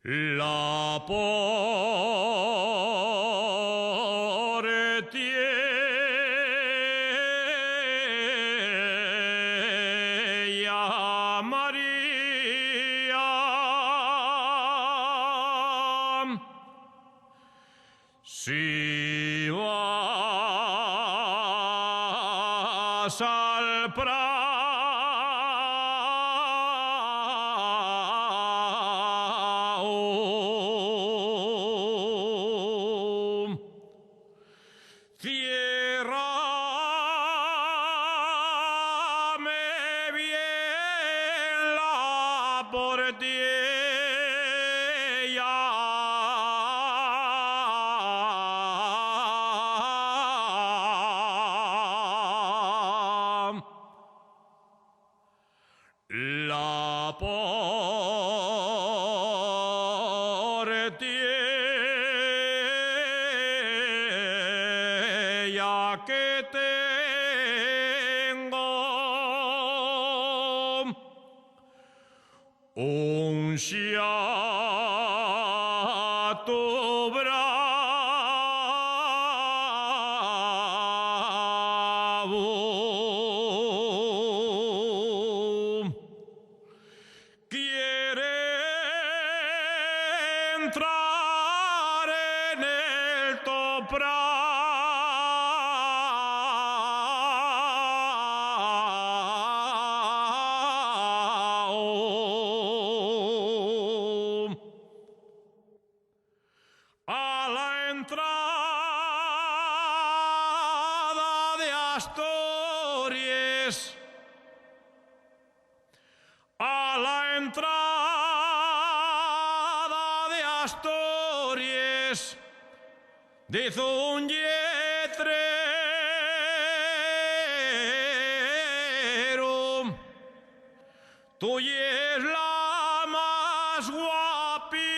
La Portiella María, si vas al Prado, ciérrame bien la portiella. La portiella que tengo un tu bravo quiere entrar en el Prado. A la entrada de Asturias, a la entrada de Asturias, dice un letrero, tú es la más guapilla